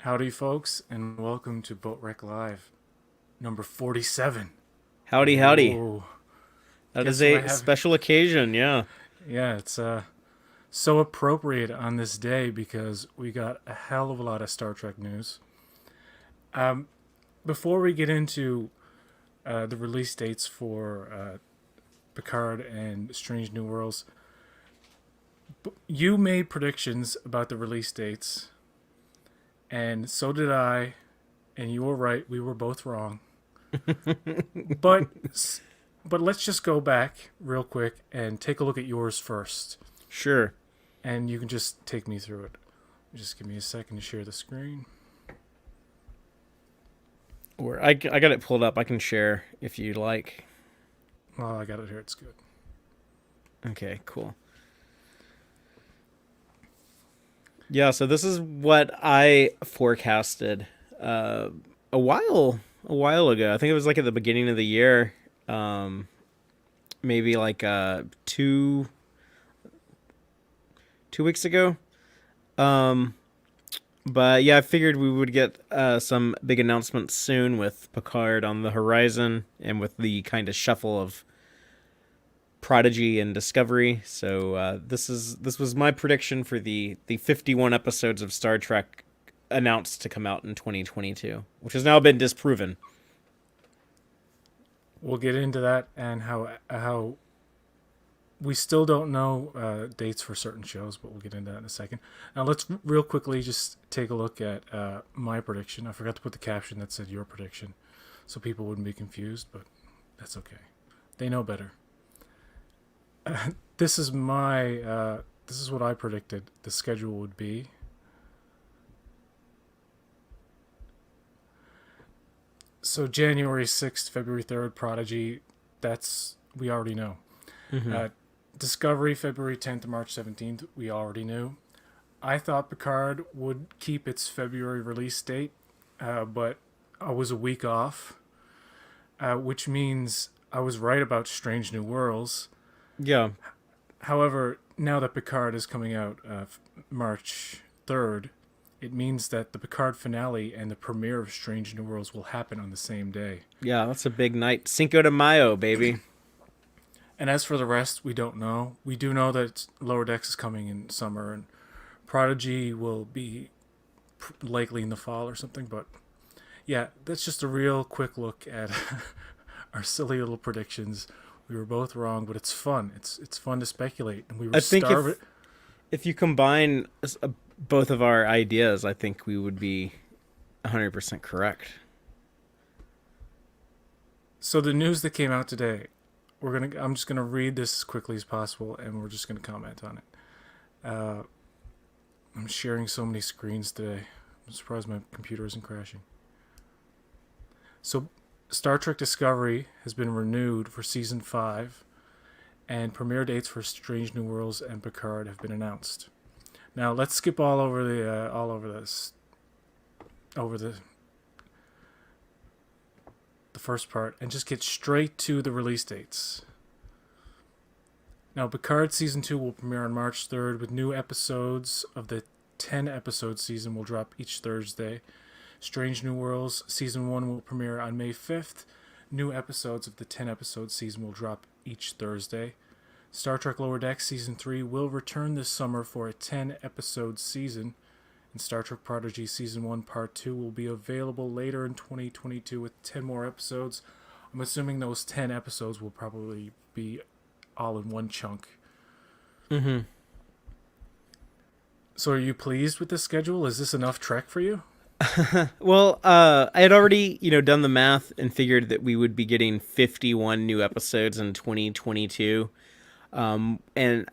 Howdy, folks, and welcome to Boatrek Live, number 47. Howdy, howdy. Whoa. That is Guess who I a have? special occasion, yeah. Yeah, it's so appropriate on this day because we got a hell of a lot of Star Trek news. Um, Before we get into the release dates for Picard and Strange New Worlds, you made predictions about the release dates, and so did I, and you were right. We were both wrong. But but let's just go back real quick and take a look at yours first, Sure. and you can just take me through it. Just give me a second to share the screen. I got it pulled up. I can share if you'd like. Oh, I got it here. It's good. Okay, cool. Yeah, so this is what I forecasted a while ago. I think it was like at the beginning of the year. Maybe like 2 weeks ago. Um But yeah, I figured we would get some big announcements soon with Picard on the horizon and with the kind of shuffle of Prodigy and Discovery. So this was my prediction for the 51 episodes of Star Trek announced to come out in 2022, which has now been disproven. We'll get into that and how we still don't know dates for certain shows, but we'll get into that in a second. Now let's real quickly just take a look at my prediction. I forgot to put the caption that said your prediction, so people wouldn't be confused, but that's okay. They know better. This is this is what I predicted the schedule would be. So January 6th, February 3rd, Prodigy, that's we already know. Mm-hmm. Uh, Discovery, February 10th to March 17th, we already knew. I thought Picard would keep its February release date, but I was a week off, which means I was right about Strange New Worlds. Yeah, However, now that Picard is coming out March 3rd, it means that the Picard finale and the premiere of Strange New Worlds will happen on the same day. yeah, that's a big night. Cinco de Mayo, baby. And as for the rest, we don't know. We do know that Lower Decks is coming in summer, and Prodigy will be likely in the fall or something. But yeah, that's just a real quick look at our silly little predictions. We were both wrong, but it's fun. It's fun to speculate, and we were I think starving. if you combine both of our ideas, I think we would be 100% correct. So the news that came out today, I'm just gonna read this as quickly as possible, and we're just gonna comment on it. Uh, I'm sharing so many screens today. I'm surprised my computer isn't crashing. So, Star Trek Discovery has been renewed for season 5, and premiere dates for Strange New Worlds and Picard have been announced. Now, let's skip all over this, over the first part, and just get straight to the release dates. Now, Picard Season 2 will premiere on March 3rd, with new episodes of the 10-episode season will drop each Thursday. Strange New Worlds Season 1 will premiere on May 5th. New episodes of the 10-episode season will drop each Thursday. Star Trek Lower Decks Season 3 will return this summer for a 10-episode season. And Star Trek Prodigy Season 1 Part 2 will be available later in 2022 with 10 more episodes. I'm assuming those 10 episodes will probably be all in one chunk. Mm-hmm. So are you pleased with this schedule? Is this enough Trek for you? Well, I had already, done the math and figured that we would be getting 51 new episodes in 2022. And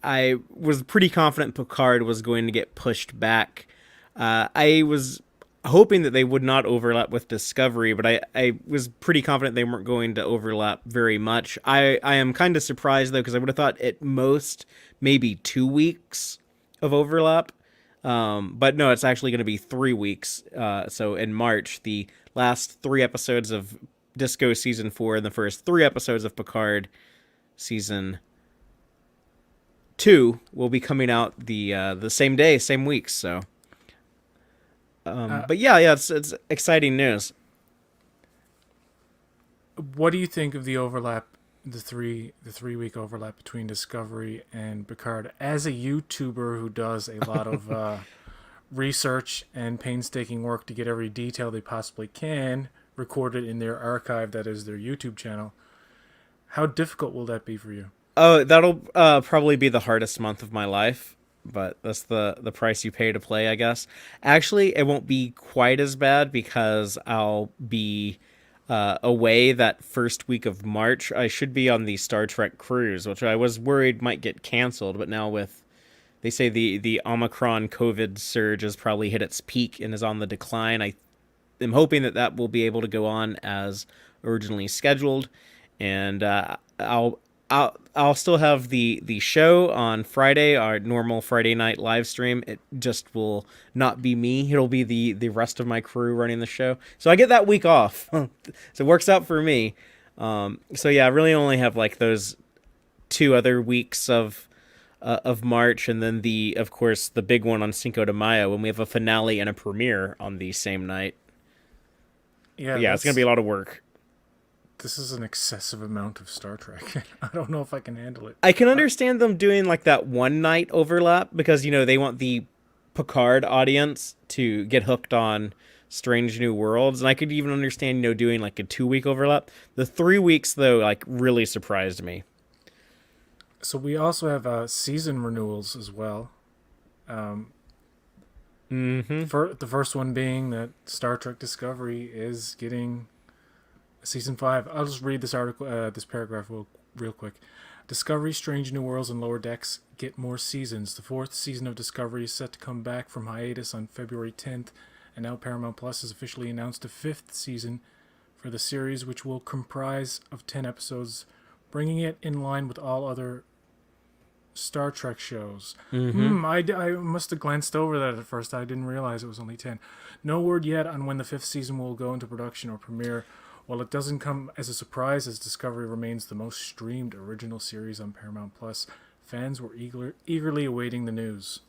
I was pretty confident Picard was going to get pushed back. I was hoping that they would not overlap with Discovery, but I was pretty confident they weren't going to overlap very much. I am kind of surprised, though, because I would have thought at most maybe 2 weeks of overlap. But no, it's actually going to be 3 weeks. So in March, the last 3 episodes of Disco Season 4 and the first 3 episodes of Picard Season 2 will be coming out the same day, same weeks. So Uh, But yeah, it's exciting news. what do you think of the overlap, the 3 week overlap between Discovery and Picard? As a YouTuber who does a lot of research and painstaking work to get every detail they possibly can recorded in their archive that is their YouTube channel, how difficult will that be for you? Oh, that'll probably be the hardest month of my life, but that's the price you pay to play, I guess. Actually, it won't be quite as bad because I'll be away that first week of March. I should be on the Star Trek cruise, which I was worried might get canceled, but now with they say the Omicron COVID surge has probably hit its peak and is on the decline. I am hoping that that will be able to go on as originally scheduled, and I'll still have the show on Friday, our normal Friday night live stream. It just will not be me. It'll be the rest of my crew running the show. So I get that week off. So it works out for me. So yeah, I really only have like those 2 other weeks of March, and then of course the big one on Cinco de Mayo when we have a finale and a premiere on the same night. Yeah, But yeah, it's gonna be a lot of work. this is an excessive amount of Star Trek. I don't know if I can handle it. I can understand them doing like that one night overlap because they want the Picard audience to get hooked on Strange New Worlds, and I could even understand doing like a 2 week overlap. The 3 weeks though like really surprised me. So we also have season renewals as well. For the first one being that Star Trek Discovery is getting season 5. I'll just read this article, this paragraph real quick. Discovery, Strange New Worlds, and Lower Decks get more seasons. The 4th season of Discovery is set to come back from hiatus on February 10th, and now Paramount Plus has officially announced a 5th season for the series, which will comprise of 10 episodes, bringing it in line with all other Star Trek shows. I must have glanced over that at first. I didn't realize it was only 10. No word yet on when the 5th season will go into production or premiere. While it doesn't come as a surprise, as Discovery remains the most streamed original series on Paramount Plus, fans were eagerly awaiting the news.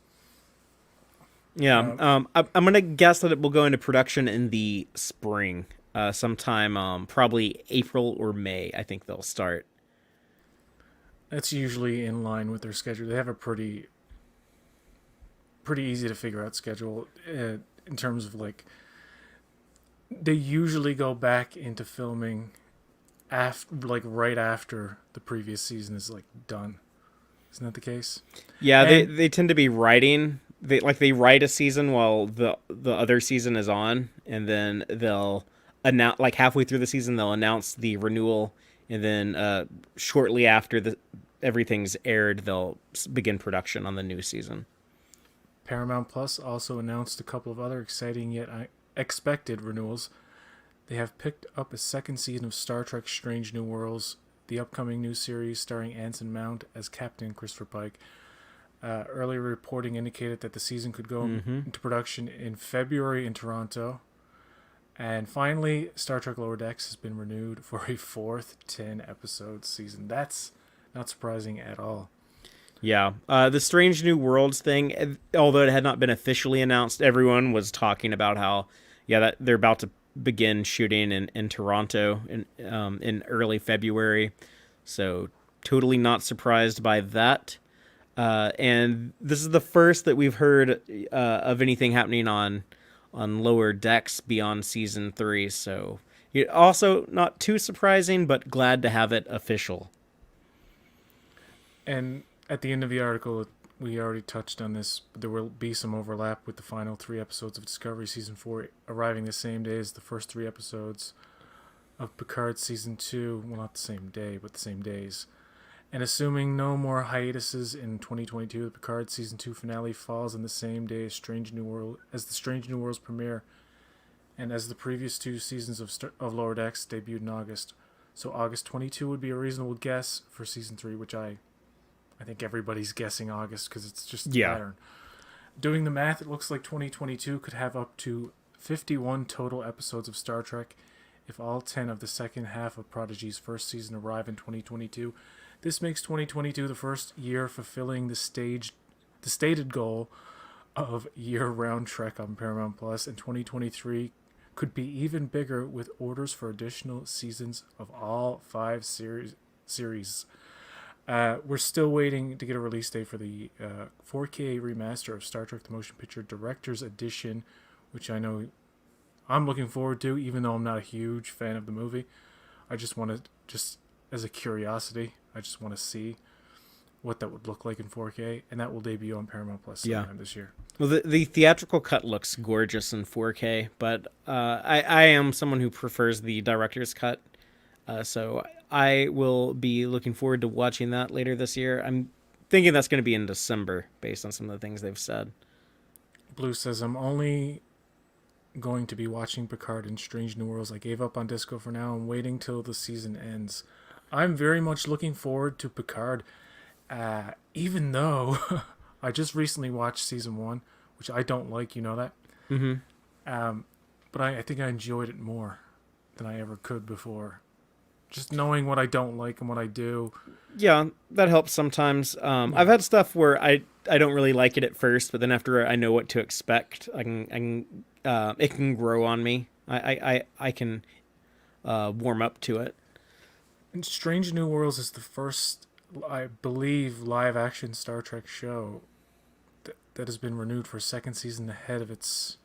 Yeah, I'm gonna guess that it will go into production in the spring, sometime probably April or May. I think they'll start. That's usually in line with their schedule. They have a pretty easy to figure out schedule in terms of like they usually go back into filming right after the previous season is like done. Isn't that the case? Yeah, And they tend to be writing. They write a season while the other season is on, and then they'll announce like halfway through the season they'll announce the renewal, and then shortly after everything's aired they'll begin production on the new season. Paramount Plus also announced a couple of other exciting yet expected renewals. They have picked up a 2nd season of Star Trek Strange New Worlds, the upcoming new series starring Anson Mount as Captain Christopher Pike. Earlier reporting indicated that the season could go into production in February in Toronto. And finally, Star Trek Lower Decks has been renewed for a 4th 10-episode season. That's not surprising at all. Yeah, the Strange New Worlds thing, although it had not been officially announced, everyone was talking about how, that they're about to begin shooting in Toronto in early February. So totally not surprised by that. And this is the first that we've heard of anything happening on Lower Decks beyond season 3. So also not too surprising, but glad to have it official. And at the end of the article, we already touched on this, but there will be some overlap with the final 3 episodes of Discovery Season 4 arriving the same day as the first 3 episodes of Picard Season 2. Well, not the same day, but the same days. And assuming no more hiatuses in 2022, the Picard Season 2 finale falls on the same day as the Strange New Worlds premiere, and as the previous 2 seasons of Lower Decks debuted in August. So August 22 would be a reasonable guess for Season 3, which I think everybody's guessing August because it's just the pattern. Doing the math, it looks like 2022 could have up to 51 total episodes of Star Trek if all 10 of the second half of Prodigy's first season arrive in 2022. This makes 2022 the first year fulfilling the stated goal of year-round Trek on Paramount Plus, and 2023 could be even bigger with orders for additional seasons of all 5 series. We're still waiting to get a release date for the 4K remaster of Star Trek: The Motion Picture Director's Edition, which I know I'm looking forward to, even though I'm not a huge fan of the movie. I just want to, just as a curiosity, I just want to see what that would look like in 4K, and that will debut on Paramount Plus sometime this year. Well, the theatrical cut looks gorgeous in 4K, but I am someone who prefers the director's cut, so I will be looking forward to watching that later this year. I'm thinking that's going to be in December, based on some of the things they've said. Blue says, I'm only going to be watching Picard and Strange New Worlds. I gave up on Disco for now. I'm waiting till the season ends. I'm very much looking forward to Picard, even though I just recently watched season 1, which I don't like, you know that? Mm-hmm. But I think I enjoyed it more than I ever could before. Just knowing what I don't like and what I do. Yeah, that helps sometimes. I've had stuff where I don't really like it at first, but then after I know what to expect, it can grow on me. I can warm up to it. And Strange New Worlds is the first, I believe, live-action Star Trek show that has been renewed for a second season ahead of its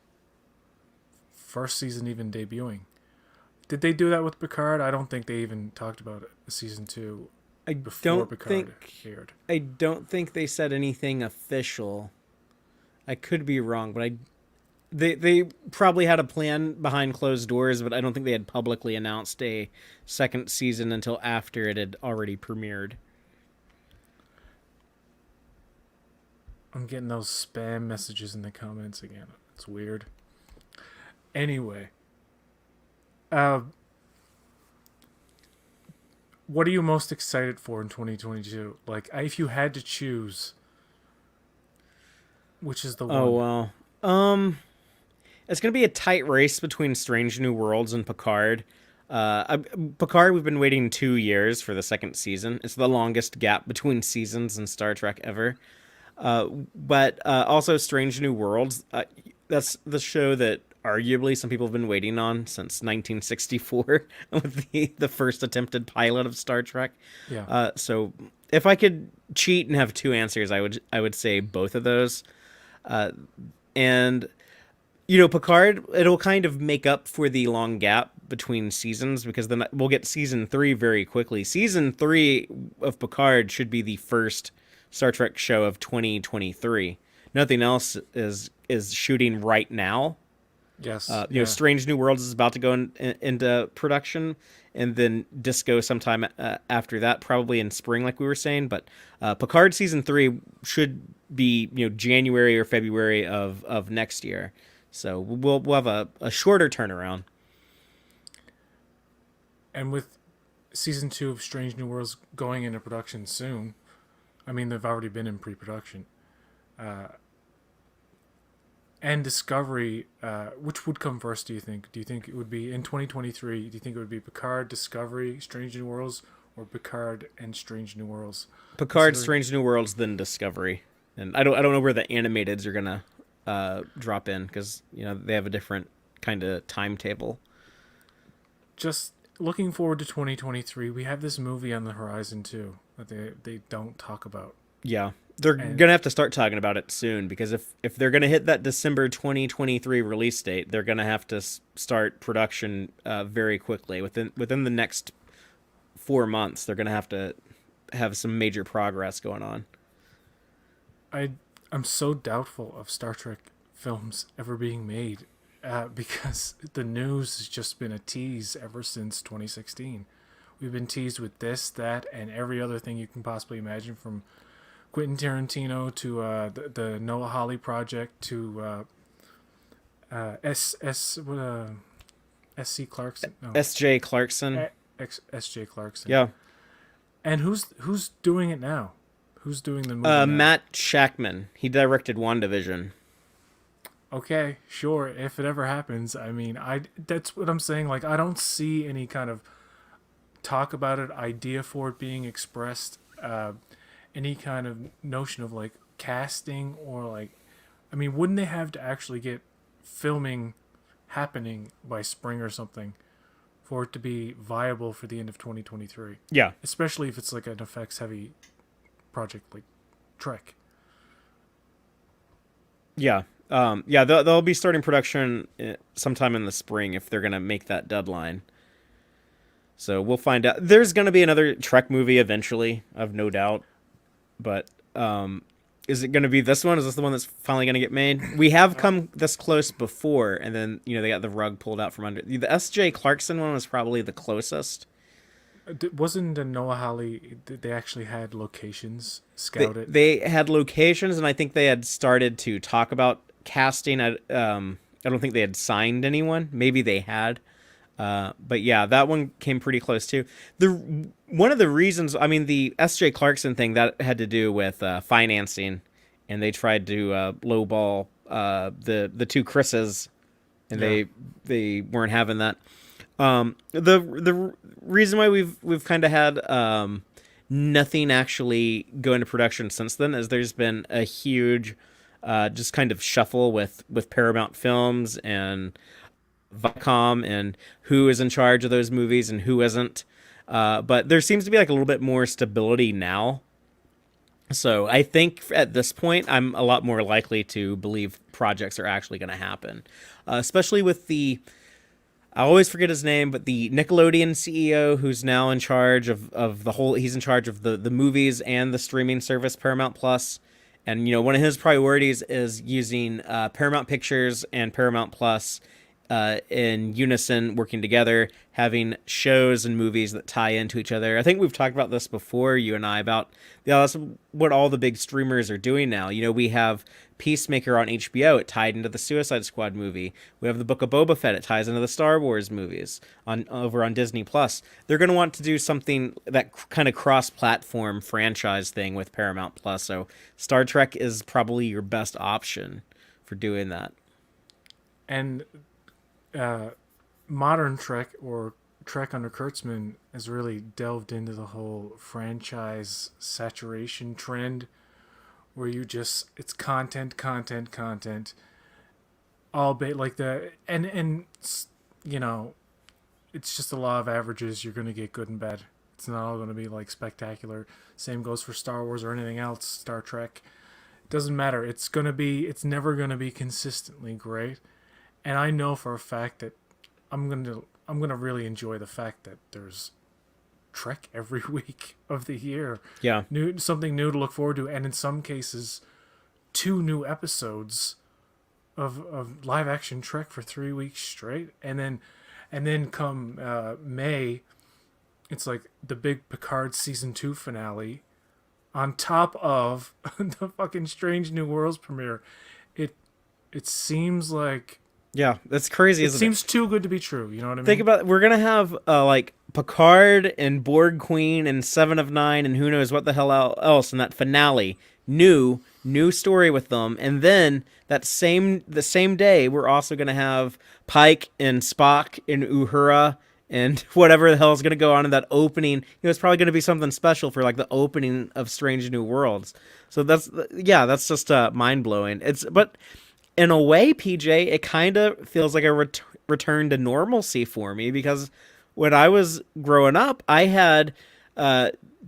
first season even debuting. Did they do that with Picard? I don't think they even talked about it, season 2 before Picard aired. I don't think they said anything official. I could be wrong, but they probably had a plan behind closed doors, but I don't think they had publicly announced a second season until after it had already premiered. I'm getting those spam messages in the comments again. It's weird. Anyway. What are you most excited for in 2022? Like, if you had to choose, which is the one? Oh, well. It's going to be a tight race between Strange New Worlds and Picard. Picard, we've been waiting 2 years for the second season. It's the longest gap between seasons in Star Trek ever. But also Strange New Worlds. That's the show that arguably some people have been waiting on since 1964 with the first attempted pilot of Star Trek. Yeah. So if I could cheat and have two answers, I would say both of those. And Picard, it'll kind of make up for the long gap between seasons, because then we'll get season 3 very quickly. Season 3 of Picard should be the first Star Trek show of 2023. Nothing else is shooting right now. Yes. Strange New Worlds is about to go into production, and then Disco sometime after that, probably in spring, like we were saying. But Picard season 3 should be January or February of next year. So we'll have a shorter turnaround. And with season 2 of Strange New Worlds going into production soon, I mean, they've already been in pre-production. And Discovery, which would come first, do you think? Do you think it would be in 2023? Do you think it would be Picard, Discovery, Strange New Worlds, or Picard and Strange New Worlds? Picard, Strange New Worlds, then Discovery. And I don't know where the animateds are gonna drop in, because they have a different kind of timetable. Just looking forward to 2023. We have this movie on the horizon too that they don't talk about. Yeah. They're going to have to start talking about it soon, because if they're going to hit that December 2023 release date, they're going to have to start production very quickly. Within the next 4 months, they're going to have some major progress going on. I'm so doubtful of Star Trek films ever being made because the news has just been a tease ever since 2016. We've been teased with this, that, and every other thing you can possibly imagine, from Quentin Tarantino to the Noah Hawley project to S.C. Clarkson. No. S.J. Clarkson. S.J. Clarkson. Yeah. And who's doing it now? Who's doing the movie now? Matt Shackman. He directed WandaVision. Okay, sure. If it ever happens, I mean, that's what I'm saying. Like, I don't see any kind of talk about it, idea for it being expressed. Any kind of notion of like casting or like I mean, wouldn't they have to actually get filming happening by spring or something for it to be viable for the end of 2023? Yeah. Especially if it's like an effects heavy project like Trek. Yeah. Yeah, they'll be starting production sometime in the spring if they're going to make that deadline. So we'll find out. There's going to be another Trek movie eventually, I've no doubt. But is it going to be this one? Is this the one that's finally going to get made? We have come this close before, and then they got the rug pulled out from under. The S.J. Clarkson one was probably the closest. Wasn't the Noah Hawley? They actually had locations scouted. They had locations, and I think they had started to talk about casting. I don't think they had signed anyone. Maybe they had. But yeah, that one came pretty close too. One of the reasons, I mean, the S.J. Clarkson thing that had to do with financing, and they tried to lowball the two Chris's, and they weren't having that. The reason why we've kind of had nothing actually go into production since then is there's been a huge just kind of shuffle with Paramount Films and Viacom and who is in charge of those movies and who isn't. But there seems to be like a little bit more stability now. So I think at this point, I'm a lot more likely to believe projects are actually going to happen, especially with I always forget his name, but the Nickelodeon CEO who's now in charge of the whole, he's in charge of the movies and the streaming service Paramount Plus. And, one of his priorities is using Paramount Pictures and Paramount Plus in unison, working together, having shows and movies that tie into each other. I think we've talked about this before, you and I, about that's what all the big streamers are doing now. We have Peacemaker on HBO. It tied into the Suicide Squad movie. We have the Book of Boba Fett. It ties into the Star Wars movies over on Disney Plus. They're going to want to do something that kind of cross-platform franchise thing with Paramount Plus. So Star Trek is probably your best option for doing that. And modern Trek, or Trek under Kurtzman, has really delved into the whole franchise saturation trend, where it's content, all like and it's just a law of averages. You're gonna get good and bad. It's not all gonna be like spectacular. Same goes for Star Wars or anything else. Star Trek, doesn't matter. It's never gonna be consistently great. And I know for a fact that I'm gonna really enjoy the fact that there's Trek every week of the year. Yeah, something new to look forward to, and in some cases, 2 new episodes of live action Trek for 3 weeks straight, and then come May, it's like the big Picard season 2 finale, on top of the fucking Strange New Worlds premiere. It seems like. Yeah, that's crazy. It seems too good to be true. You know what I mean? Think about it. We're gonna have like Picard and Borg Queen and Seven of Nine and who knows what the hell else in that finale. New story with them, and then the same day we're also gonna have Pike and Spock and Uhura and whatever the hell is gonna go on in that opening. It's probably gonna be something special for like the opening of Strange New Worlds. So that's just mind blowing. But in a way, PJ, it kind of feels like a return to normalcy for me, because when I was growing up, I had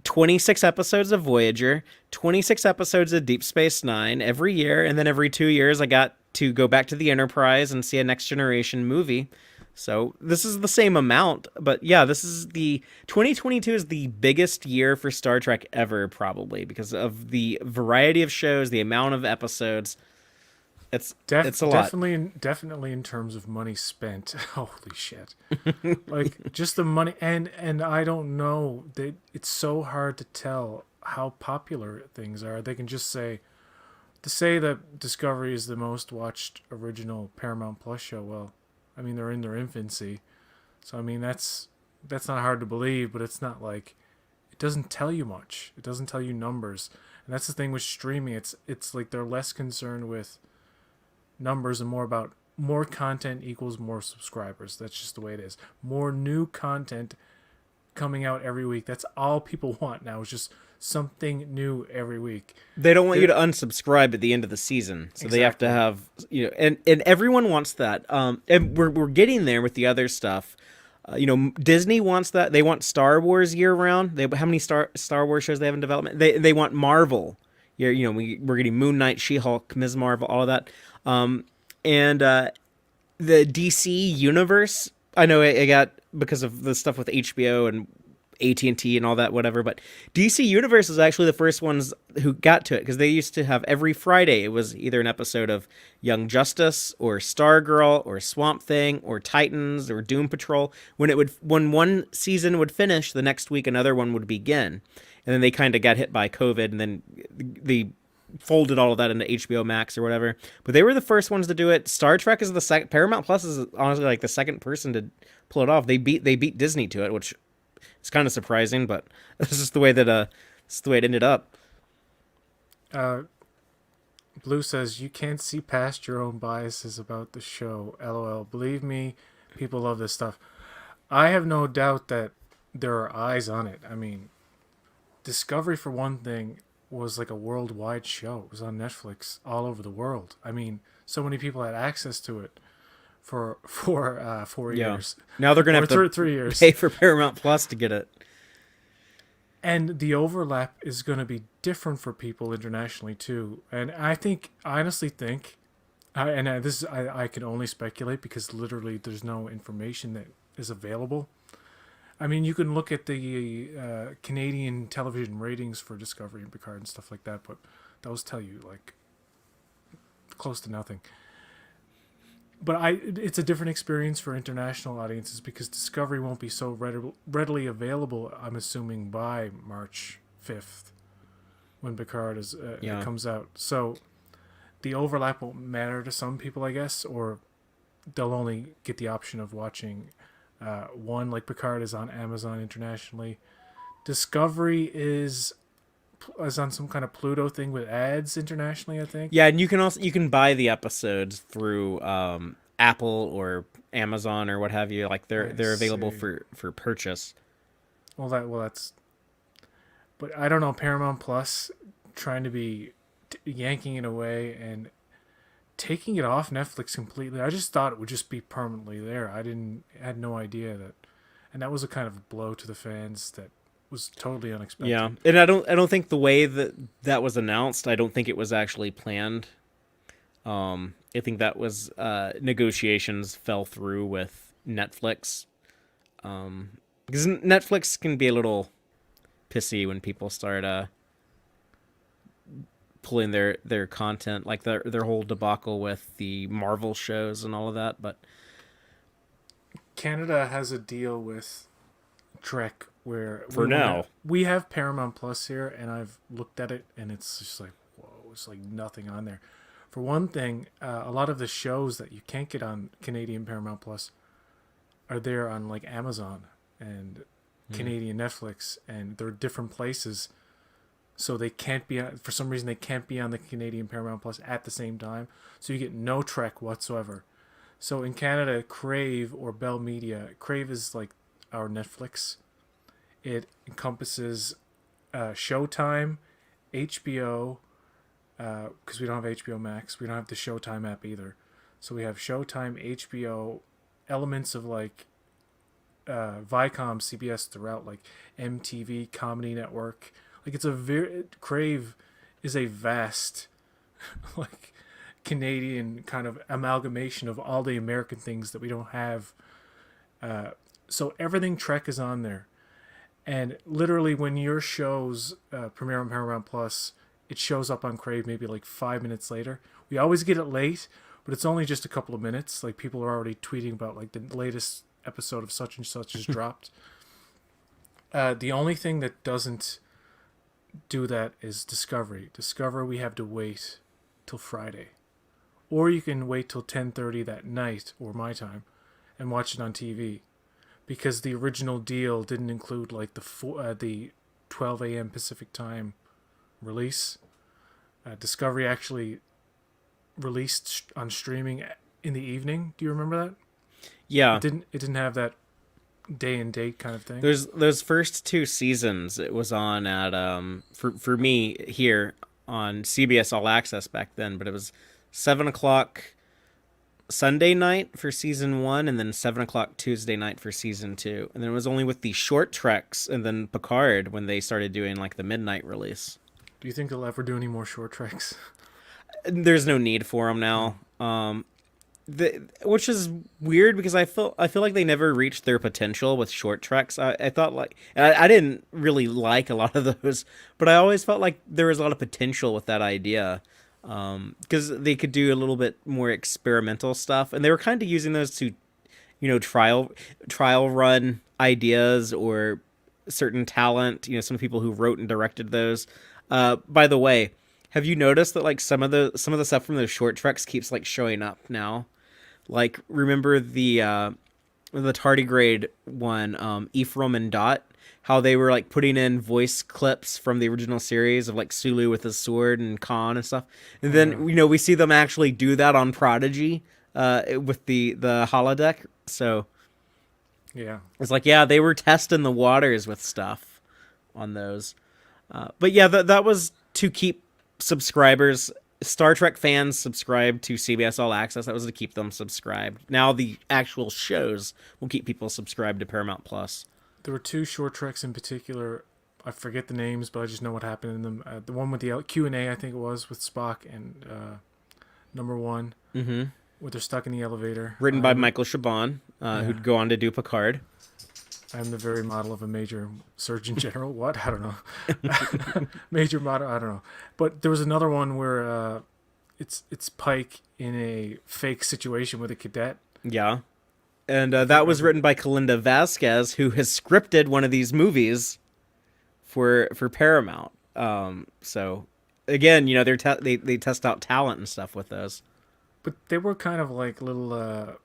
26 episodes of Voyager, 26 episodes of Deep Space Nine every year, and then every 2 years I got to go back to the Enterprise and see a Next Generation movie. So this is the same amount, but yeah, 2022 is the biggest year for Star Trek ever, probably, because of the variety of shows, the amount of episodes. It's a lot. Definitely in terms of money spent. Holy shit! Like just the money, and I don't know. It's so hard to tell how popular things are. They can just say that Discovery is the most watched original Paramount Plus show. Well, I mean, they're in their infancy, so I mean that's not hard to believe. But it's not like, it doesn't tell you much. It doesn't tell you numbers, and that's the thing with streaming. It's like they're less concerned with numbers and more about more content equals more subscribers. That's just the way it is. More new content coming out every week. That's all people want now, is just something new every week. They don't want you There, to unsubscribe at the end of the season, so they have to exactly. have and everyone wants that. And we're getting there with the other stuff. Disney wants that. They want Star Wars year round. They how many Star Wars shows they have in development? They want Marvel. We're getting Moon Knight, She Hulk, Ms. Marvel, all of that. And the DC universe. I know it got because of the stuff with HBO and AT&T and all that, whatever. But DC Universe is actually the first ones who got to it because they used to have every Friday. It was either an episode of Young Justice or Stargirl or Swamp Thing or Titans or Doom Patrol. When one season would finish, the next week another one would begin, and then they kind of got hit by COVID, and then they folded all of that into HBO Max or whatever. But they were the first ones to do it. Star Trek is the second. Paramount Plus is honestly like the second person to pull it off. They beat Disney to it, which it's kind of surprising, but this is the way that it's the way it ended up. Uh, Blue says you can't see past your own biases about the show. LOL. Believe me, people love this stuff. I have no doubt that there are eyes on it. I mean, Discovery for one thing was like a worldwide show. It was on Netflix all over the world. I mean, so many people had access to it for 4 years Now they're gonna or have to 3 years. pay for Paramount Plus to get it. And the overlap is going to be different for people internationally too. And I think, I honestly think, I can only speculate because literally there's no information that is available. I mean, you can look at the Canadian television ratings for Discovery and Picard and stuff like that, but those tell you like close to nothing. But it's a different experience for international audiences because Discovery won't be so readily available. I'm assuming by March 5th, when Picard Yeah. comes out. So the overlap won't matter to some people, I guess, or they'll only get the option of watching one. Like Picard is on Amazon internationally. Discovery is on some kind of Pluto thing with ads internationally, I think. Yeah, and you can buy the episodes through Apple or Amazon or what have you. Like I they're available see. for purchase. That's. But I don't know. Paramount Plus trying to be yanking it away and taking it off Netflix completely. I just thought it would just be permanently there. Had no idea that, and that was a kind of blow to the fans that was totally Yeah, unexpected. and I don't think the way that was announced, I don't think it was actually planned. I think that was negotiations fell through with Netflix. Because Netflix can be a little pissy when people start pulling their content, like their whole debacle with the Marvel shows and all of that. But Canada has a deal with Trek where for now, we have Paramount Plus here, and I've looked at it, and it's just like whoa, it's like nothing on there. For one thing, a lot of the shows that you can't get on Canadian Paramount Plus are there on like Amazon and Canadian Netflix, and they're different places, so they can't be for some reason they can't be on the Canadian Paramount Plus at the same time. So you get no Trek whatsoever. So in Canada, Crave or Bell Media, Crave is like our Netflix. It encompasses Showtime, HBO, because we don't have HBO Max. We don't have the Showtime app either. So we have Showtime, HBO, elements of like Viacom, CBS throughout, like MTV, Comedy Network. Like it's a very Crave is a vast like Canadian kind of amalgamation of all the American things that we don't have. So everything Trek is on there, and literally when your shows premiere on Paramount Plus, it shows up on Crave maybe like 5 minutes later. We always get it late, but it's only just a couple of minutes. Like people are already tweeting about like the latest episode of such and such is dropped. The only thing that doesn't do that is Discovery. Discovery, we have to wait till Friday, or you can wait till 10:30 that night or my time, and watch it on TV, because the original deal didn't include like the 12 a.m. Pacific time release. Discovery actually released on streaming in the evening. Do you remember that? yeah, It didn't have that day and date kind of thing. There's those first two seasons. It was on at for me here on CBS All Access back then, but it was 7 o'clock Sunday night for season 1, and then 7 o'clock Tuesday night for season 2, and then it was only with the short treks and then Picard when they started doing like the midnight release. Do you think they'll ever do any more short treks? There's no need for them now. Which is weird because I feel like they never reached their potential with short treks. I thought like I didn't really like a lot of those, but I always felt like there was a lot of potential with that idea, because they could do a little bit more experimental stuff, and they were kind of using those to, trial run ideas or certain talent. Some people who wrote and directed those. By the way, have you noticed that like some of the stuff from those short treks keeps like showing up now? Like, remember the tardigrade one, Ephraim and Dot, how they were like putting in voice clips from the original series of like Sulu with his sword and Khan and stuff, and then we see them actually do that on Prodigy, with the holodeck. So yeah, it's like, yeah, they were testing the waters with stuff on those. But yeah, that was to keep subscribers, Star Trek fans, subscribed to CBS All Access. That was to keep them subscribed. Now the actual shows will keep people subscribed to Paramount Plus. There were two short treks in particular. I forget the names, but I just know what happened in them. The one with the Q&A, I think it was, with Spock and number 1, where they're stuck in the elevator. Written by Michael Chabon, who'd go on to do Picard. I'm the very model of a major surgeon general. What? I don't know. Major model. I don't know. But there was another one where it's Pike in a fake situation with a cadet. Yeah, and that was written by Kalinda Vasquez, who has scripted one of these movies for Paramount. So again, they test out talent and stuff with those. But they were kind of like little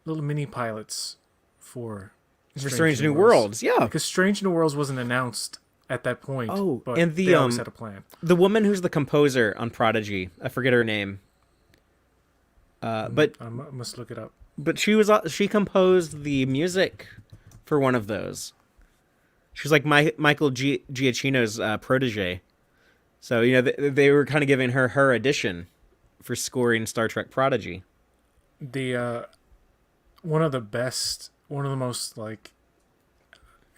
mini pilots for Strange New Worlds, yeah. Because Strange New Worlds wasn't announced at that point. Oh, but and they always had a plan. The woman who's the composer on Prodigy, I forget her name. But I must look it up. But she composed the music for one of those. She was like Michael Giacchino's protege. So they were kind of giving her audition for scoring Star Trek Prodigy. The one of the most like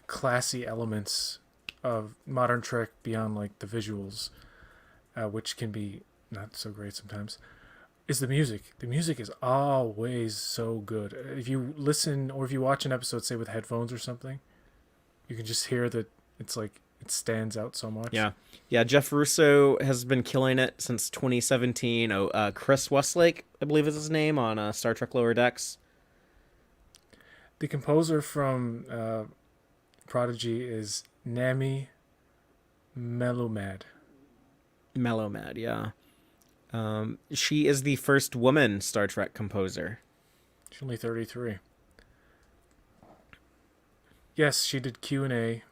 classy elements of modern Trek beyond like the visuals, which can be not so great sometimes, is the music. The music is always so good. If you listen or if you watch an episode, say with headphones or something, you can just hear that it's like it stands out so much. Yeah. Jeff Russo has been killing it since 2017. Chris Westlake, I believe is his name, on Star Trek Lower Decks. The composer from Prodigy is Nami Mellowmad. Mellowmad, yeah. She is the first woman Star Trek composer. She's only 33. Yes, she did Q&A,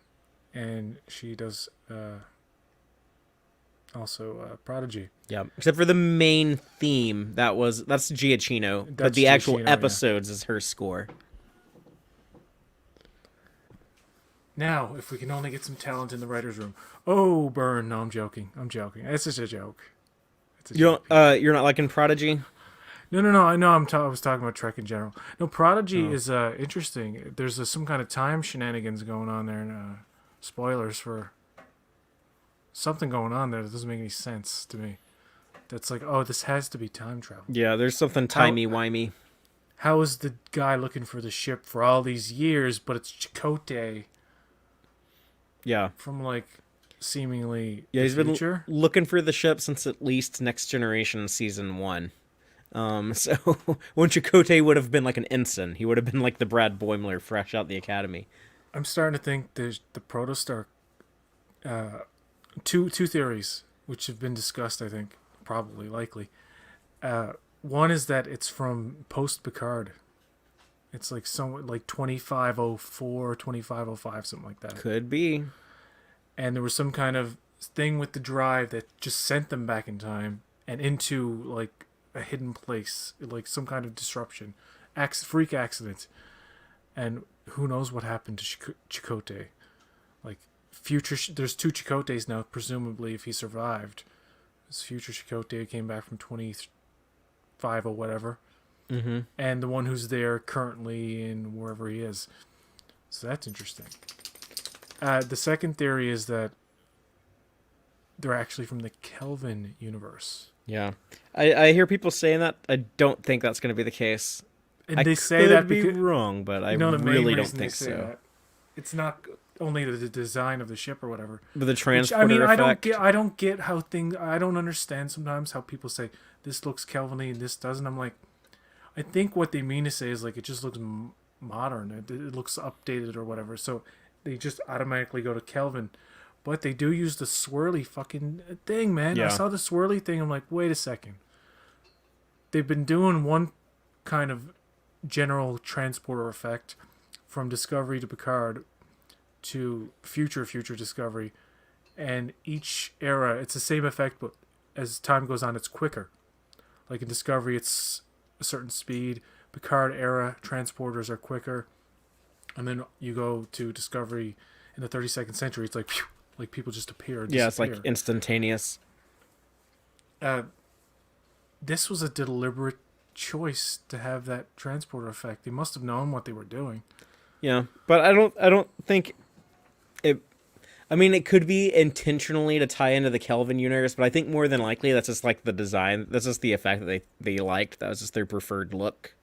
and she does also Prodigy. Yeah, except for the main theme, that's Giacchino, but the actual episodes is her score. Now, if we can only get some talent in the writer's room. Oh, burn. No, I'm joking. It's just a joke. You're not liking Prodigy? No. I know I was talking about Trek in general. No, Prodigy is interesting. There's some kind of time shenanigans going on there. And, spoilers for something going on there that doesn't make any sense to me. That's like, oh, this has to be time travel. Yeah, there's something timey-wimey. How is the guy looking for the ship for all these years, but it's Chakotay? Yeah. From like seemingly he's future? Been looking for the ship since at least Next Generation season 1. So when Chakotay would have been like an ensign, he would have been like the Brad Boimler fresh out the academy. I'm starting to think there's the Protostar. Two theories which have been discussed. I think probably likely. One is that it's from post Picard. It's like somewhat like 2504, 2505, something like that. Could be. And there was some kind of thing with the drive that just sent them back in time and into like a hidden place, like some kind of disruption, freak accident. and who knows what happened to Chakotay. Like, there's two Chakotay's now, presumably, if he survived. This future Chakotay came back from 25 or whatever. Mm-hmm. And the one who's there currently in wherever he is. So that's interesting. The second theory is that they're actually from the Kelvin universe. Yeah. I hear people saying that. I don't think that's going to be the case. And they say that be because wrong, but I the main really don't reason think they say so. that, it's not only the design of the ship or whatever. But the transporter effect. I don't get how things. I don't understand sometimes how people say this looks Kelvin-y and this doesn't. I'm like, I think what they mean to say is like it just looks modern. It looks updated or whatever. So they just automatically go to Kelvin. But they do use the swirly fucking thing, man. Yeah. I saw the swirly thing. I'm like, wait a second. They've been doing one kind of general transporter effect from Discovery to Picard to future Discovery, and each era it's the same effect, but as time goes on it's quicker. Like in Discovery it's a certain speed. Picard era transporters are quicker, and then you go to Discovery in the 32nd century, it's like phew, like people just appear and yeah, it's disappear. like instantaneous. This was a deliberate choice to have that transporter effect. They must have known what they were doing. Yeah, but I don't think it. I mean, it could be intentionally to tie into the Kelvin universe, but I think more than likely that's just like the design. That's just the effect that they liked. That was just their preferred look.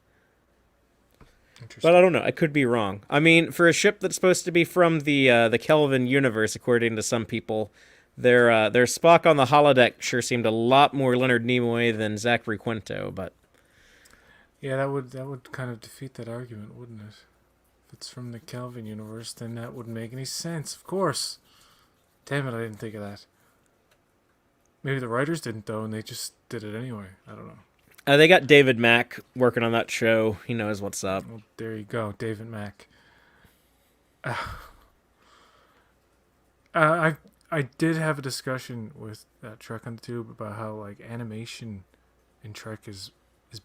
But I don't know. I could be wrong. I mean, for a ship that's supposed to be from the Kelvin universe, according to some people, their Spock on the holodeck sure seemed a lot more Leonard Nimoy than Zachary Quinto. But yeah, that would kind of defeat that argument, wouldn't it? If it's from the Kelvin universe, then that wouldn't make any sense. Of course. Damn it, I didn't think of that. Maybe the writers didn't though, and they just did it anyway. I don't know. they got David Mack working on that show. He knows what's up. Well, there you go, David Mack. I did have a discussion with Trek on the Tube about how like animation in Trek is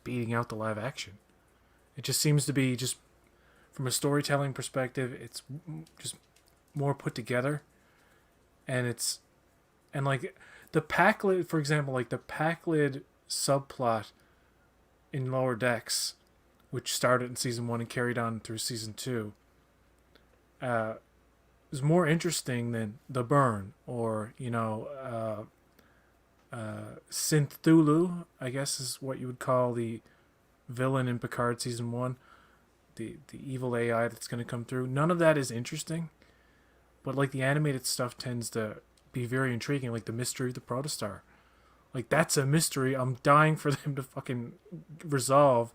beating out the live action. It just seems to be just from a storytelling perspective, it's just more put together, and like the Pakled, for example, like the Pakled subplot in Lower Decks, which started in season 1 and carried on through season 2, is more interesting than the Burn or Synth Thulu, I guess is what you would call the villain in Picard season 1, the evil AI that's going to come through. None of that is interesting, but like the animated stuff tends to be very intriguing, like the mystery of the Protostar. Like that's a mystery I'm dying for them to fucking resolve,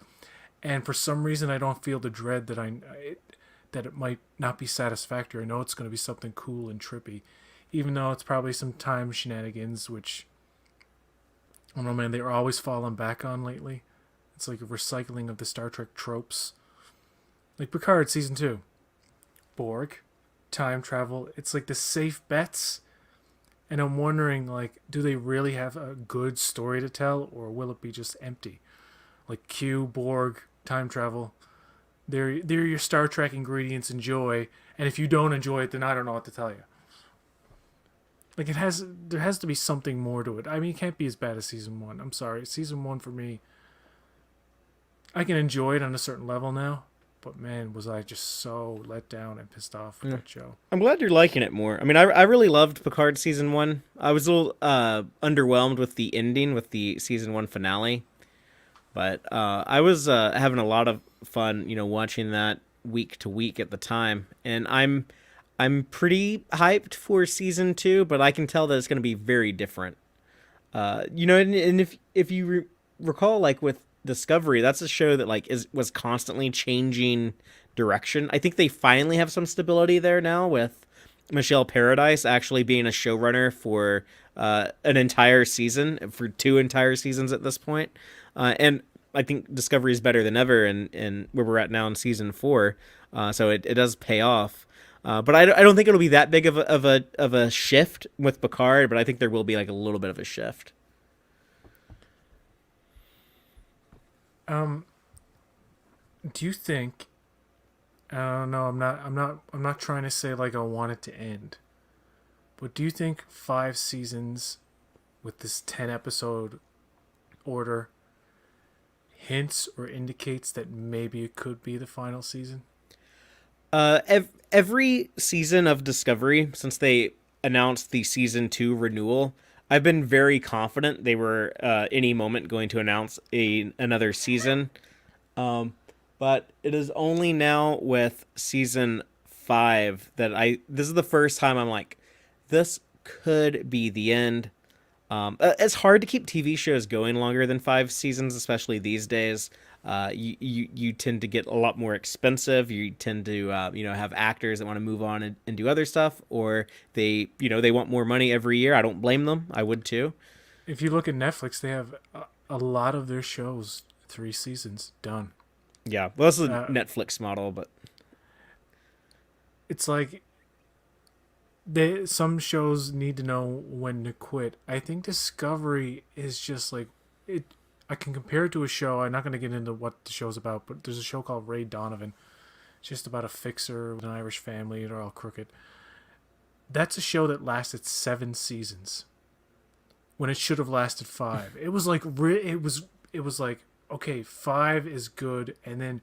and for some reason I don't feel the dread that that it might not be satisfactory. I know it's going to be something cool and trippy, even though it's probably some time shenanigans, which I don't know, man, they're always falling back on lately. It's like a recycling of the Star Trek tropes. Like Picard season 2. Borg, time travel. It's like the safe bets. And I'm wondering, like, do they really have a good story to tell, or will it be just empty? Like Q, Borg, time travel. They're your Star Trek ingredients. Enjoy. And if you don't enjoy it, then I don't know what to tell you. Like there has to be something more to it. I mean, it can't be as bad as season 1. I'm sorry. Season 1 for me, I can enjoy it on a certain level now. But man, was I just so let down and pissed off with that show. I'm glad you're liking it more. I mean, I really loved Picard season 1. I was a little underwhelmed with the ending, with the season 1 finale. But I was having a lot of fun, watching that week to week at the time. And I'm pretty hyped for season 2, but I can tell that it's going to be very different. And if you recall, like with Discovery, that's a show that like was constantly changing direction. I think they finally have some stability there now, with Michelle Paradise actually being a showrunner for an entire season, for 2 entire seasons at this point. And I think Discovery is better than ever in where we're at now in season 4. So it does pay off. But I don't think it'll be that big of a shift with Picard, but I think there will be like a little bit of a shift. Do you think No, I'm not trying to say like I want it to end. But do you think 5 seasons with this 10 episode order hints or indicates that maybe it could be the final season? Every season of Discovery since they announced the season 2 renewal, I've been very confident they were any moment going to announce another season. But it is only now with season 5 that this is the first time I'm like, this could be the end. It's hard to keep TV shows going longer than 5 seasons, especially these days. You tend to get a lot more expensive. You tend to have actors that want to move on and do other stuff, or they want more money every year. I don't blame them. I would too. If you look at Netflix, they have a lot of their shows 3 seasons done. Yeah, well, this is a Netflix model, but It's like some shows need to know when to quit. I think Discovery is just like it. I can compare it to a show. I'm not going to get into what the show's about, but there's a show called Ray Donovan. It's just about a fixer with an Irish family. They're all crooked. That's a show that lasted 7 seasons when it should have lasted 5. It was like it was like okay, 5 is good, and then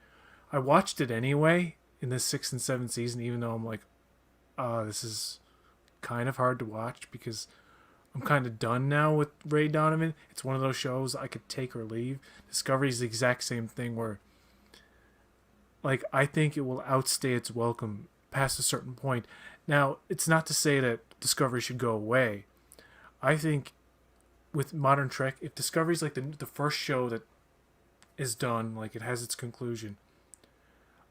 I watched it anyway in the 6th and 7th season, even though I'm like, this is kind of hard to watch because I'm kind of done now with Ray Donovan. It's one of those shows I could take or leave. Discovery is the exact same thing where, like, I think it will outstay its welcome past a certain point. Now, it's not to say that Discovery should go away. I think with modern Trek, if Discovery's like the first show that is done, like it has its conclusion,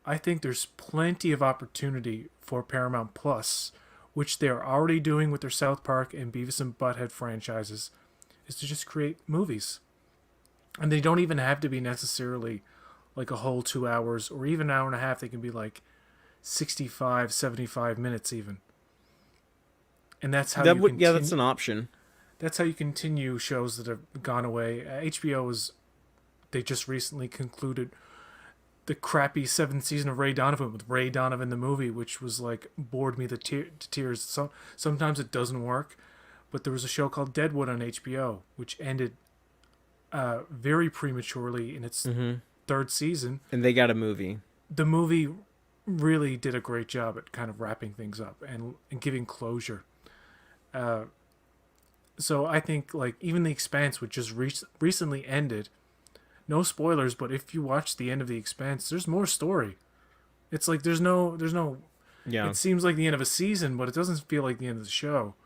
I think there's plenty of opportunity for Paramount Plus, which they're already doing with their South Park and Beavis and Butthead franchises, is to just create movies. And they don't even have to be necessarily like a whole 2 hours or even an hour and a half. They can be like 65, 75 minutes even. And that's how that's an option. That's how you continue shows that have gone away. HBO they just recently concluded the crappy 7th season of Ray Donovan with Ray Donovan the movie, which was like bored me to tears. Sometimes it doesn't work, but there was a show called Deadwood on HBO, which ended very prematurely in its 3rd season. And they got a movie. The movie really did a great job at kind of wrapping things up and giving closure. So I think like even The Expanse, which just recently ended. No spoilers, but if you watch the end of The Expanse, there's more story. It's like there's no Yeah. It seems like the end of a season, but it doesn't feel like the end of the show.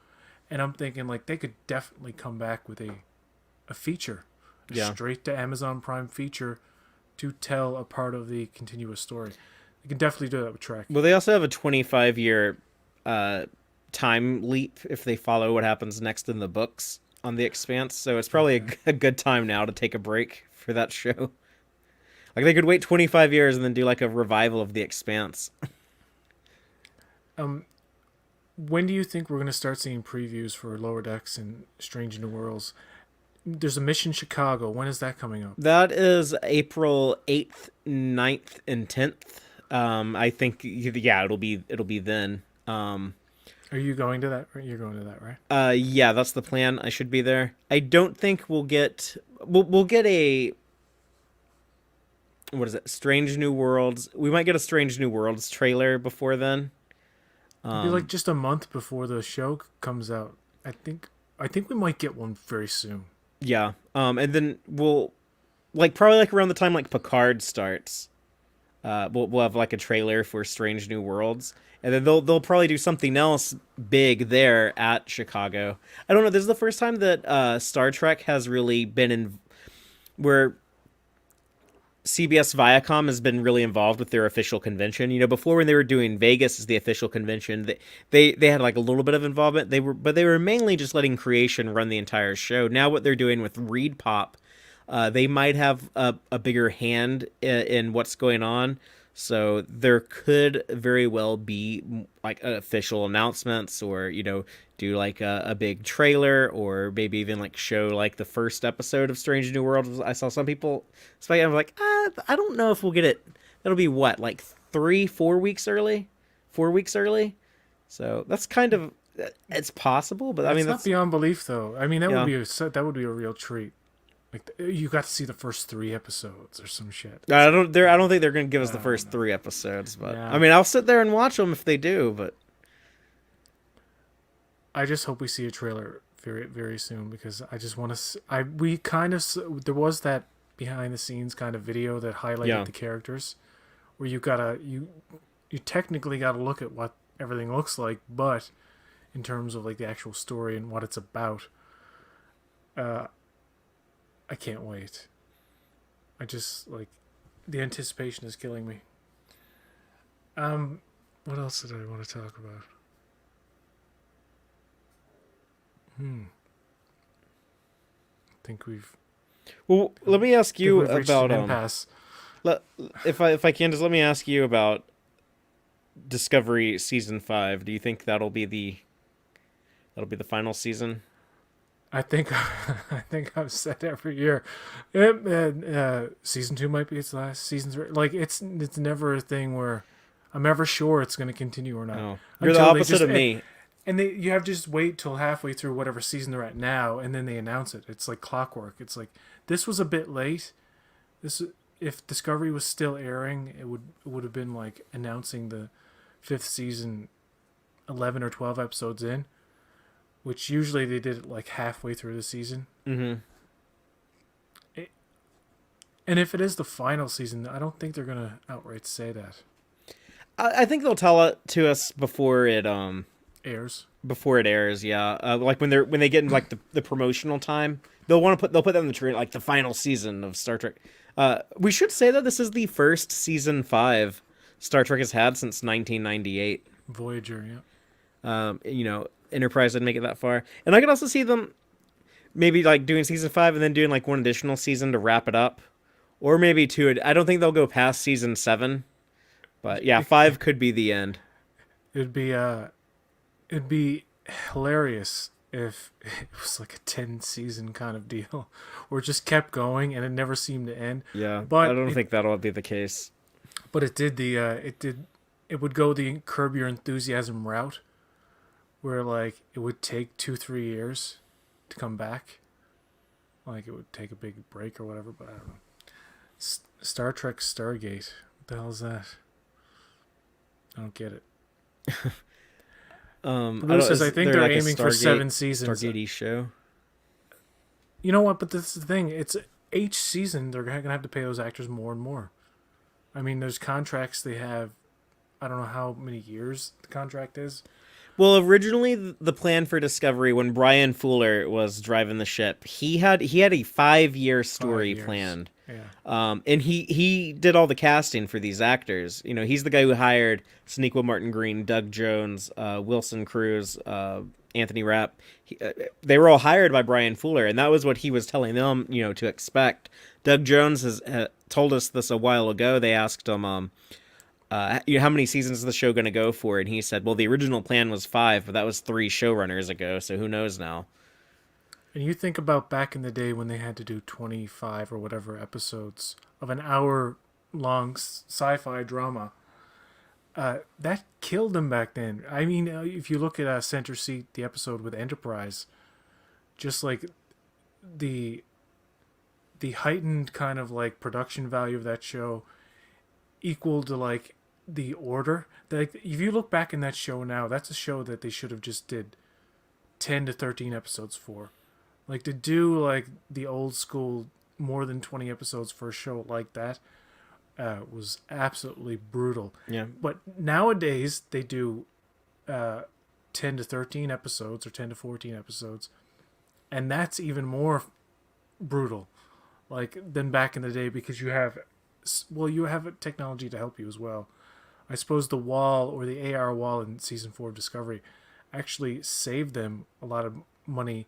And I'm thinking like they could definitely come back with a feature. Yeah. Straight to Amazon Prime feature to tell a part of the continuous story. They can definitely do that with Trek. Well, they also have a 25-year time leap if they follow what happens next in the books on The Expanse. So it's probably a good time now to take a break for that show. Like they could wait 25 years and then do like a revival of The Expanse. When do you think we're going to start seeing previews for Lower Decks and Strange New Worlds? There's a Mission Chicago. When is that coming up? That is April 8th, 9th, and 10th. I think it'll be then. Are you going to that? You're going to that, right? Yeah, that's the plan. I should be there. I don't think we'll get a what is it? Strange New Worlds. We might get a Strange New Worlds trailer before then. It'll be like just a month before the show comes out. I think we might get one very soon. Yeah. And then we'll probably around the time Picard starts. We'll have a trailer for Strange New Worlds, and then they'll probably do something else big there at Chicago. I don't know. This is the first time that Star Trek has really been in where CBS Viacom has been really involved with their official convention. Before when they were doing Vegas as the official convention, they had a little bit of involvement. They were mainly just letting Creation run the entire show. Now what they're doing with Reed Pop, they might have a bigger hand in what's going on. So there could very well be official announcements, or do a big trailer, or maybe even show the first episode of Strange New Worlds. I saw some people speaking. I'm like, I don't know if we'll get it. That'll be what 4 weeks early. 4 weeks early. So that's kind of, it's possible, but I mean, That's not that's, beyond belief, though. I mean, yeah. that would be a real treat. Like you got to see the first 3 episodes or some shit. I don't think they're going to give us the first No. 3 episodes, but Yeah. I mean, I'll sit there and watch them if they do, but I just hope we see a trailer very, very soon because I just want to. We kind of there was that behind the scenes kind of video that highlighted the characters, where you technically gotta look at what everything looks like, but in terms of like the actual story and what it's about, I can't wait. I just like the anticipation is killing me. What else did I want to talk about? I think we've. well, let me ask you We've reached about an impasse. if I can just let me ask you about Discovery season 5. Do you think that'll be the final season? I think I think I've said every year, season 2 might be its last. Season 3, like it's never a thing where I'm ever sure it's going to continue or not. Oh, you're the Until they opposite of me. And you have to just wait till halfway through whatever season they're at now, and then they announce it. It's like clockwork. It's like this was a bit late. This if Discovery was still airing, it would have been like announcing the 5th season, 11 or 12 episodes in, which usually they did it like halfway through the season. Mm-hmm. And if it is the final season, I don't think they're gonna outright say that. I think they'll tell it to us before it Airs. before it airs. Yeah, like when they get in like the promotional time, they'll put that in the trailer, like the final season of Star Trek. We should say that this is the first season 5 Star Trek has had since 1998. Voyager, yeah. Enterprise didn't make it that far, and I could also see them maybe like doing season 5 and then doing like one additional season to wrap it up, or maybe 2. I don't think they'll go past season 7, but yeah, 5 could be the end. It'd be hilarious if it was like a 10 season kind of deal, or it just kept going and it never seemed to end. Yeah, but I don't think that'll be the case. But it would go the Curb Your Enthusiasm route, where like it would take 2-3 years to come back, like it would take a big break or whatever. But I don't know. Star Trek Stargate, what the hell is that? I don't get it. Producers, I think they're like aiming for 7 seasons. Stargate show. You know what? But this is the thing. It's each season they're gonna have to pay those actors more and more. I mean, there's contracts they have. I don't know how many years the contract is. Well, originally the plan for Discovery, when Brian Fuller was driving the ship, he had a 5-year story 5 years. planned. Yeah. And he did all the casting for these actors. You know, he's the guy who hired Sonequa Martin Green, Doug Jones, Wilson Cruz, Anthony Rapp. They were all hired by Brian Fuller, and that was what he was telling them, to expect. Doug Jones has told us this a while ago. They asked him, how many seasons is the show going to go for? And he said, well, the original plan was 5, but that was 3 showrunners ago, so who knows now. And you think about back in the day when they had to do 25 or whatever episodes of an hour-long sci-fi drama. That killed them back then. I mean, if you look at Center Seat, the episode with Enterprise, just like the heightened kind of like production value of that show equal to like the Order. Like if you look back in that show now, that's a show that they should have just did 10 to 13 episodes for. Like to do like the old school more than 20 episodes for a show like that was absolutely brutal. Yeah. But nowadays they do 10 to 13 episodes or 10 to 14 episodes, and that's even more brutal like than back in the day because you have technology to help you as well. I suppose the wall or the AR wall in season 4 of Discovery actually saved them a lot of money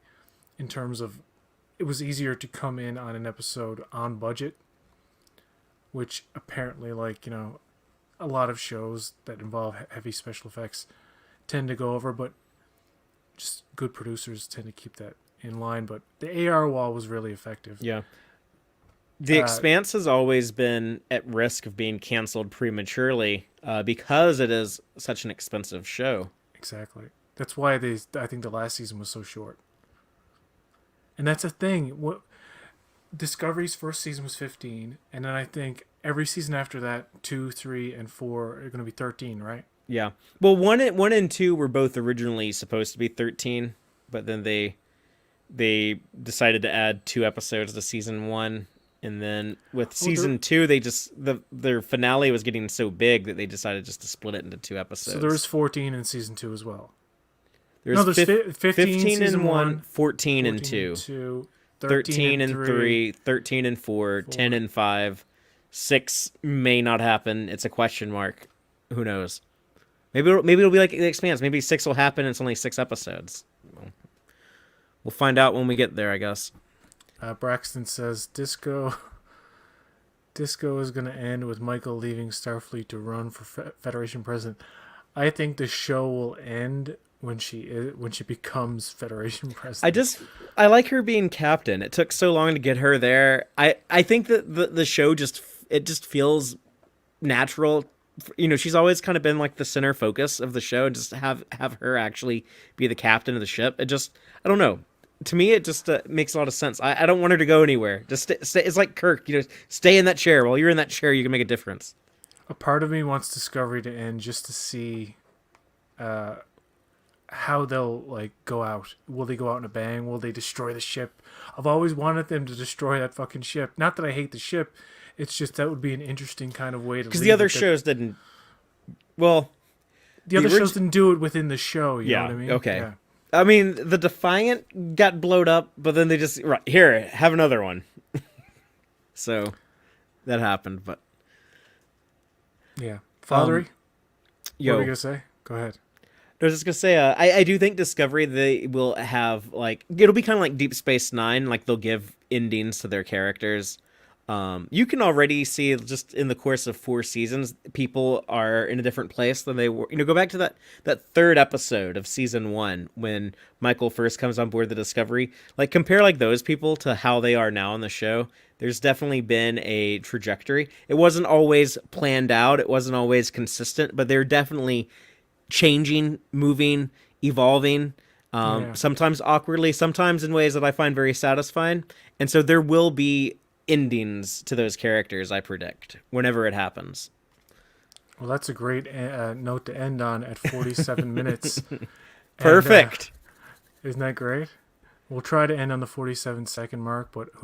in terms of it was easier to come in on an episode on budget, which apparently a lot of shows that involve heavy special effects tend to go over, but just good producers tend to keep that in line. But the AR wall was really effective. Yeah. The Expanse has always been at risk of being canceled prematurely because it is such an expensive show. Exactly. That's why I think the last season was so short. And that's a thing. What Discovery's first season was 15, and then I think every season after that, 2, 3, and 4 are going to be 13, right? Yeah. Well, one and two were both originally supposed to be 13, but then they decided to add 2 episodes to season 1, and then with season 2, they just their finale was getting so big that they decided just to split it into 2 episodes. So there's 14 in season 2 as well. There's 15 in 1, 14 in 2. 13 and 3, 13 and 4, 10 and 5. 6 may not happen. It's a question mark. Who knows? Maybe it'll be like The Expanse. Maybe 6 will happen. And it's only 6 episodes. We'll find out when we get there, I guess. Braxton says Disco is going to end with Michael leaving Starfleet to run for Federation president. I think the show will end when she becomes Federation president. I like her being captain. It took so long to get her there. I think that the show just feels natural. You know, she's always kind of been like the center focus of the show, and just have her actually be the captain of the ship. I don't know. To me, it just makes a lot of sense. I don't want her to go anywhere. Just stay. It's like Kirk. You know, stay in that chair. While you're in that chair, you can make a difference. A part of me wants Discovery to end just to see how they'll like go out. Will they go out in a bang? Will they destroy the ship? I've always wanted them to destroy that fucking ship. Not that I hate the ship. It's just that would be an interesting kind of way to. Because the other shows didn't. Well, the other shows didn't do it within the show. You know what I mean? Okay. Yeah. I mean, the Defiant got blowed up, but then they just here have another one. So that happened, but yeah. Fatheree. Yo, what were you gonna say? Go ahead. I was just gonna say, I do think Discovery, they will have like, it'll be kind of like Deep Space Nine, like they'll give endings to their characters. You can already see just in the course of 4 seasons, people are in a different place than they were. You know, go back to that 3rd episode of season 1 when Michael first comes on board the Discovery. Like, compare like those people to how they are now on the show. There's definitely been a trajectory. It wasn't always planned out. It wasn't always consistent, but they're definitely changing, moving, evolving. Sometimes awkwardly, sometimes in ways that I find very satisfying. And so there will be endings to those characters, I predict, whenever it happens. Well, that's a great note to end on at 47 minutes. Perfect. And, isn't that great? We'll try to end on the 47-second mark, but